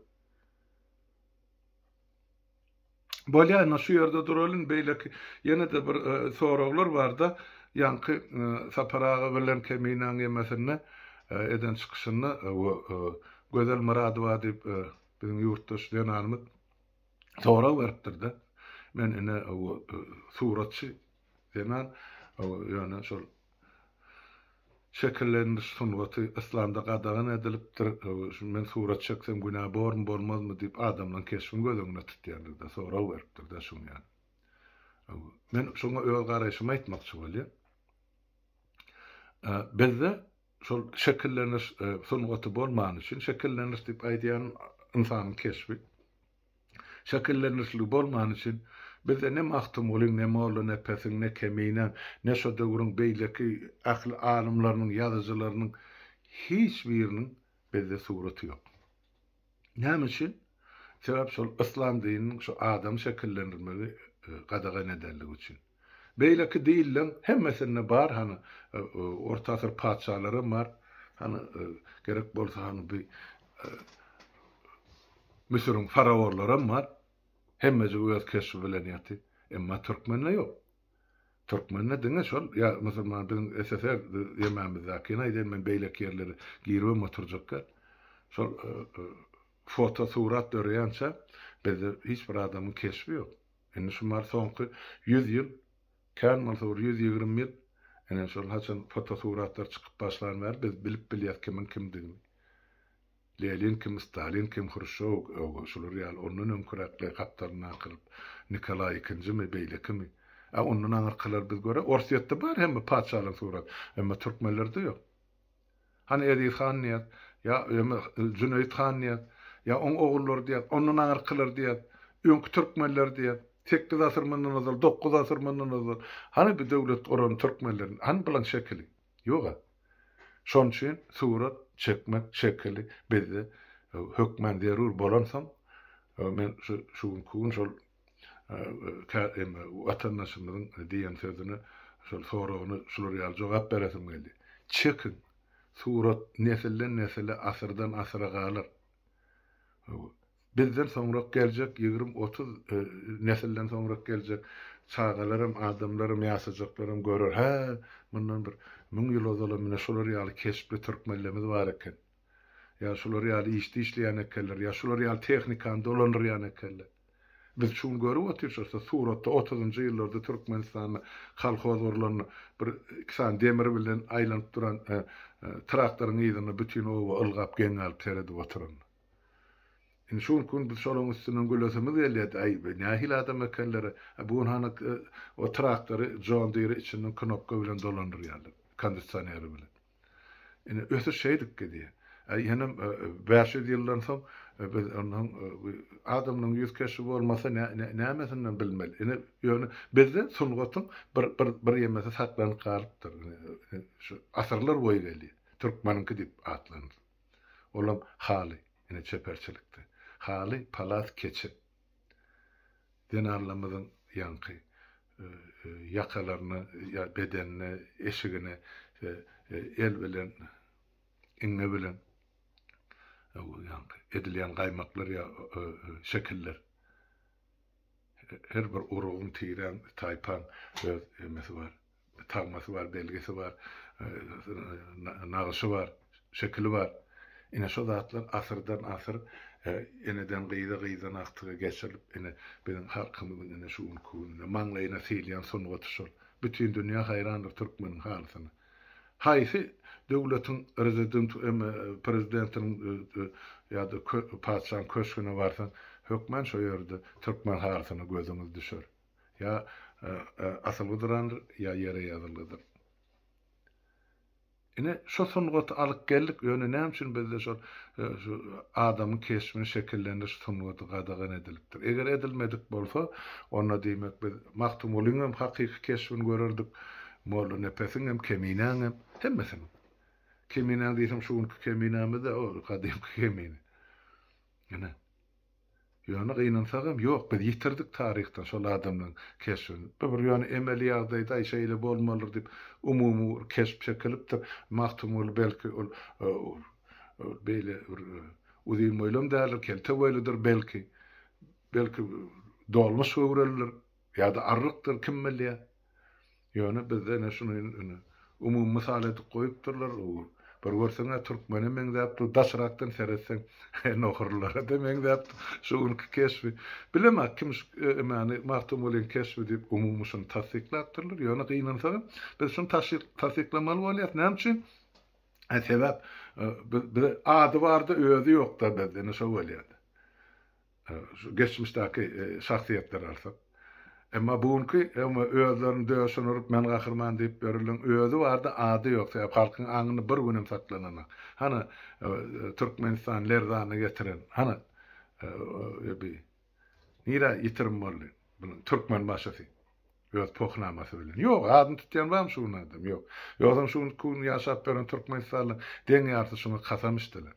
Bolýan şu ýerde duralyn beýleki ýene de bir soraglar bar da, ýanky saparaga bilen kemiňäň ýemesine eden çykyşyny Gözel Muradowa diýip biziň ýurtdaş denanymyz sorag beripdir. Men ine suratçı denan ýöne şol şekillendiriş sunwaty Islamda gadagan edilipdir. Men surat çeksem günah bormy bolmazmy diýip adamdan kesip gözüňe tutýardy da sorag beripdir da şoň ýa. Men şoňa öz garaşymy aýtmakçy bolýar. Bizde şol şekilleniş sunwaty bolman üçin şekilleniş diýip aýdýan insanyň kesbi. Şekillenişli bolman üçin bizde ne mahtum bolyň, ne molu, ne pesin, ne kemiňe, ne şo döwrüň beýleki akly alymlarynyň, ýazyjylarynyň hiç biriniň bizde suraty ýok. Näme üçin? Sebäp şol İslam dininiň şu adam şekillendirmeli gadagan edenligi üçin. Beýleki diýilen hemmesinde bar, hani orta asyr padşahlary bar, hani gerek bolsa hani bir Mısır'ın faraorları var. Hemmece öz keşfi bilen ýaty. Emma Türkmenle ýok. Türkmenle diňe şol, ýa Müslüman biziň SSR ýemämizdäki näýden men beýlek ýerleri girip oturjakka. Şol foto surat dörýänçä bizde hiç bir adamyň keşfi ýok. Indi şumar soňky 100 ýyl, kän malsawr 120 ýyl, ene şol haçan fotosuratlar çykyp başlan ber, biz bilip bilýär kimin kimdigini. Lenin kim, Stalin kim, Khrushchev, şular ýaly onun öňküräkli kaptalyna kyryp, Nikolay II mi, beýle kimi. Onun aňyrkylar biz göre, Orsiýetde bar hemme paçalyň surat, emma türkmenlerde ýok. Hani Edis Han diýär, ya Cüneyt Han diýär, ya on oğullar diýär, onun aňyrkylar diýär, öňkü türkmenler diýär. 8 asır mundan azal, 9 asır mundan azal. Hani bir döwlet oran türkmenlerin, hani bilen şekili? Ýok. Şon üçin surat çekmek şekili bizde hökmen derur bolansan, men şu kun şol vatandaşymyzyň diýen sözüne şol soragyny şular ýaly jogap beresim geldi. Çekin. Surat nesilden nesile, asırdan asıra galar. Bizden sonra gelecek 20-30 nesilden sonra gelecek çağalarım, adamlarım, ýaşajaklarym görür. Ha, bundan bir 1000 ýyl ozal mene şolar ýaly kesipli türkmenlerimiz bar eken. Ya şolar ýaly işleýän ekenler, ya şolar ýaly tehnikany dolandyrýan ekenler. Biz şunu görüp oturşsa suratda 30-njy ýyllarda Türkmenistanyň halkozorlaryny bir iksan demir bilen aýlanyp duran traktoryň ýygyny bütün o ılgap geňäl teredi oturan. Indi şu gün biz şolaň üstünden gölesimiz gelýär. Ay, nähil adam ekenleri, bu hany o traktory John Deere içinden knopka bilen dolandyrýarlar, kondisioneri bilen. Indi ösü şeydik gedi. Ay, henem 5 ýyldan soň biz onun adamyň ýüz keşi bolmasa nämesinden bilmeli. Indi ýöne bizde sungatyň bir ýemese saklanyp galypdyr. Şu asyrlar boýy geldi. Türkmenki dip atlanır. Olam haly, ine çeperçilikde. Haly palat keçip. Denarlamyzyň ýanky ýakalaryny, bedenine, eşigine el bilen, iňne bilen edilýän gaýmaklar ya şekiller. Her bir urugyň tiýren taýpan emesi bar, tagmasy bar, belgisi bar, nagyşy bar, şekili bar. Ine şo zatlar asyrdan asyr eneden gyýda aktyga geçirilip ene benim halkymyň ene şu unkuny maňlaýyna silýän sonuga tutuşur. Bütün dünýä haýrandyr türkmeniň halysyna. Haýsy döwletiň prezidentiniň ýa-da paçan köşküne barsan, hökmen şo ýerde türkmen halysyna gözüňiz düşer. Ya asıl durandır, ya yere ýazyldyr. Ine şo sonugat alyp geldik, ýöne näme üçin bizde şol adamyň kesmini şekillendiriş sonugaty gadagan edilipdir. Eger edilmedik bolsa, onda diýmek biz Mahtumullyň hem hakyky kesmini görerdik. Molla nepesiň hem keminaň hem hemmesini. Keminaň diýsem şu keminamy da o gadymky kemini. Ine ýöne gynansaňam ýok, biz ýitirdik tarihden şol adamyň kesbini. Bir ýöne emeli ýagdaýda şeýle bolmalyr diýip umumy kesip çekilipdir. Mahtumul belki beýle uzyn boýlam dälir, kelte boýludyr belki. Belki dolmuş öwrelidir ýa-da arrykdyr kim bilýär. Ýöne bizde ne şunu umumy mysal edip goýupdyrlar. Bir görseňe türkmeni meňdäp daşrakdan seretseň nohurlara da meňdäp şuň kesbi. Bilemek kim yani Mahtumullyň kesbi diýip umumy şunu tasdiklatdyrlar. Ýöne gynansa biz şunu tasdiklamaly bolýar. Näme üçin? Sebäp bir ady bardy, özü ýok da bizde ne şo bolýar. Geçmişdäki şahsiýetler arasynda. Emma bugunky özlerini döşünürüp men gahyrman diýip berilen özü bardy, ady ýok. Sebäp halkyň aňyny bir günem saklanan. Hani Türkmenistan lerdany getiren. Hani nira ýitirim boldy. Bunun türkmen başasy. Öz pohnamasy bilen. Ýok, adyny tutýan barmy şu adam? Ýok. Ýogam şu kun ýaşap beren Türkmenistanly deňe ýarty şunu kasamyşdylar.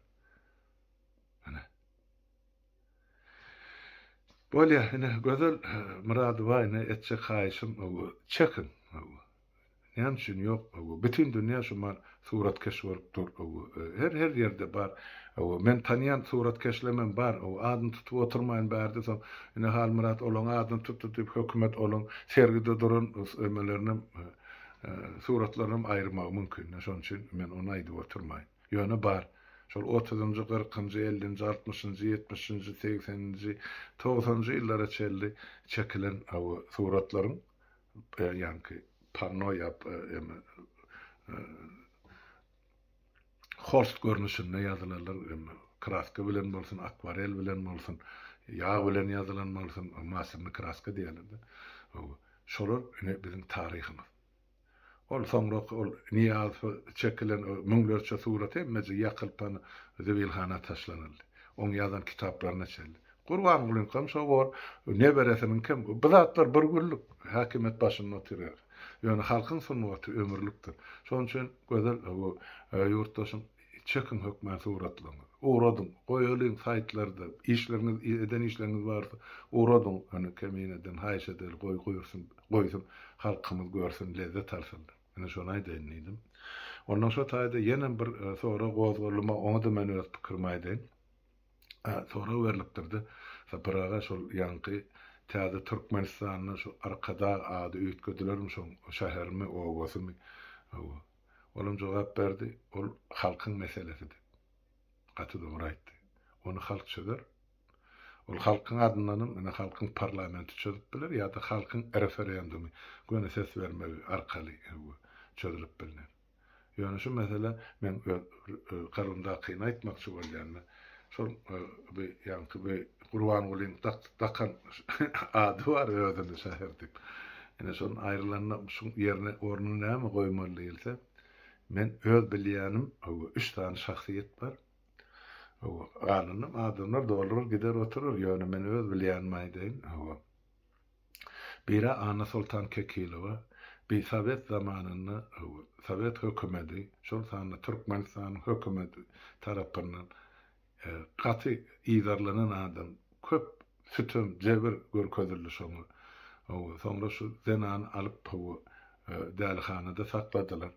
Bolya, ine gözel murady var, ine etçe haýşym çekin. Näme üçin ýok? Bütün dünýä şuman suratkeş bolup dur. Her ýerde bar. Men tanıyan suratkeşlemem bar. Adyny tutup oturmaýan bardy. Ine hal murat olan adyny tutup hökümet olan sergide duran ömelerini suratlaryny aýyrmak mümkin. Şoň üçin men onu aýdyp oturmaýyn. Ýöne bar. şol 30-njy, 40-njy, 50-nji, 60-njy, 70-nji, 80-nji, 90-njy ýyllara çelli çekilen aw suratlaryň ýa-ni panno ýap holst görnüşinde ýazylarlar kraska bilen bolsun, akvarel bilen bolsun, ýağ bilen ýazylan bolsun, masyny kraska diýerler. Şolar bizim taryhymy. Ol soňra ol niýaz çekilen müňlerçe surat emmeci ýakylpan Zebilhana taşlanyldy. Oň ýazan kitaplaryna çeldi. Gurban bolayım kam şo bor ne beresiniň kim? Bu zatlar bir günlük hakimet başynda oturar. Ýöne halkyň sunmaty ömürlükdir. Şoň üçin gözel bu ýurtdaşyň çekin hökmen suratlaryny. Uğradyň, goýalyň saýtlarda işleriniz eden işleriniz barsa, uğradyň, hani kemineden haýşa del goýsun, halkymyz görsün, lezzet alsın. Ene şonu aýdyndyym. Ondan sonra taýda ýene bir sonra gozgurlyma onu da men öz pikirimi aýdyn. Sonra berilipdirdi. Saparaga şol ýanky täze Türkmenistanyň şu arkada ady üýtgedilermi şoň şähermi owasymy. Olam jogap berdi. Ol halkyň meselesidir. Gaty dogry aýtdy. Onu halk çözer. Ol halkyň adyndan ene halkyň parlamenti çözüp biler ýa-da halkyň referendumy göne ses bermegi arkaly çözülüp bilinir. Ýöne şu mesele men garynda kyn aýtmakçy bolýanmy. Şol bir ýanky bir Gurban bolayım takan ady var özünde şäher dip. Ene şoň aýrylanyna şu ýerine ornuny näme goýmaly diýilse, men öz bilýänim, üç tane şahsiýet bar. Anynym adamlar dolur gider oturur, ýöne men öz bilýänim aýdyn. Biri Ana Sultan Kekilowa, bir Sovet zamanında Sovet hökümeti, şol sany Türkmenistan hökümeti tarapyndan gaty iýdarlanan adam köp sütüm jebir görkezildi şoňa. Soňra şu zenan alyp dälhanada sakladylar.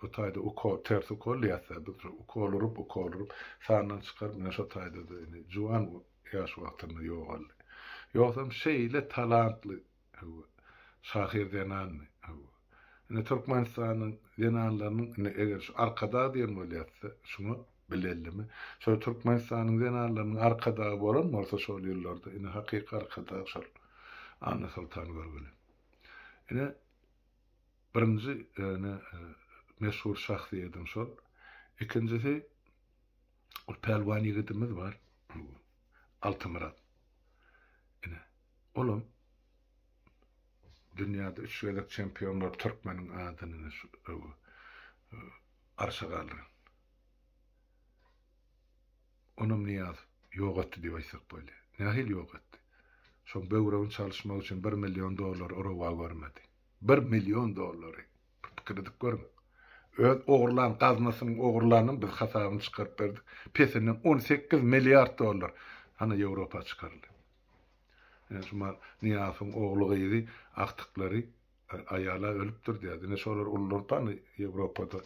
O taýda tersi kol ýasa, o kolurup sandan çykar, mene şo taýda da juwan ýaş wagtynda ýok. Ýoksam şeýle talantly şahir zenan. Ene Türkmenistanyň zenanlarynyň eger şu arkada diýen bolýarsa, şunu bilellimi? Şol Türkmenistanyň zenanlarynyň arkada bolan bolsa şol ýyllarda ene hakyky arkada şol Ana Sultan görgüli. Ene birinji meşhur şahsiýetim şol. Ikincisi o pelwan ýigitimiz bar. Altymurat. Ene olam dünýäde 3 ýyllyk çempion bolup Türkmeniň adyny arşagalar. Onum niýaz ýok etdi diýip aýtsak bolýar. Nähil ýok etdi. Şoň böwregin çalışmak üçin $1 milyon Oruwa görmedi. $1 milyon pikirdik görün. Öz ogurlan gazmasynyň ogurlanyň biz hasabyny çykaryp berdik. Pesiniň $18 milyar hana Ýewropa çykaryldy. Yani şuma Niýazyň oglugy aktyklary aýala ölüpdir diýdi. Ne şolar ullardan Ýewropada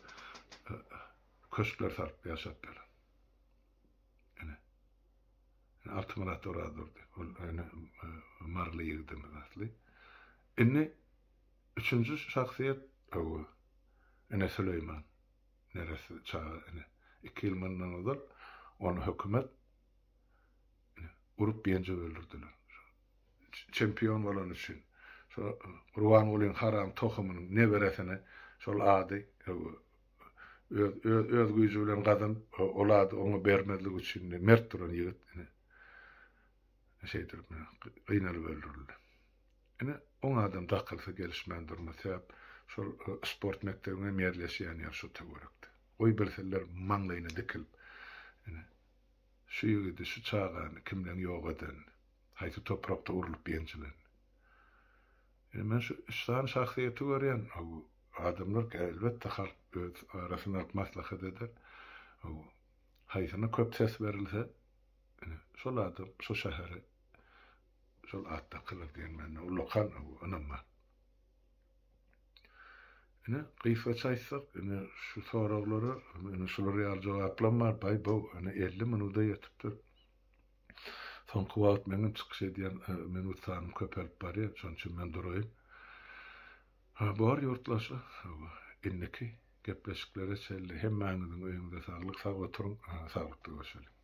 köşkler sarp ýaşap berler. Altymurat oradyrdy. Ol marly ýigdim asly. Indi üçüncü şahsiýet ene Süleyman. Neresi çağı ene 2 ýyl mundan ozal onu hökümet urup ýenje öldürdiler. Çempion bolan üçin. Şo Gurban bolan haram tohumynyň neberesine şol ady öz güýji bilen gazan olady onu bermezlik üçin mert duran ýigit şeydir, gıynalıp öldürüldü. Ene on adam dakılsa gelişmen durma sebep şol sport mektebine merleşýän ýer şu töwerekdi. Oý bilseler maňlaýyna dikilip şu ýigidi şu çağany kimden ýok eden haýsy toprakda urulyp ýençilen. Men şu işlan şahsiýeti görýän adamlar elbetde halk öz arasyna maslahat eder. Haýsyna köp ses berilse şol adam şu şäheri şol atda kılar diýen men ulokan anama. Ene gyfa çaýsak, ene şu soraglary, ene şolary ýal jogaplanmar, baý bu ene 50 minuta ýetipdir. Soňky wagt meniň çykyş edýän minutlarym köpelip barýar, şoň üçin men duraýyn. Bar ýurtlaşy, inniki gepleşiklere çelli. Hemmäňiziň öýüňize saglyk, sag oturuň, saglyklykda görüşelim.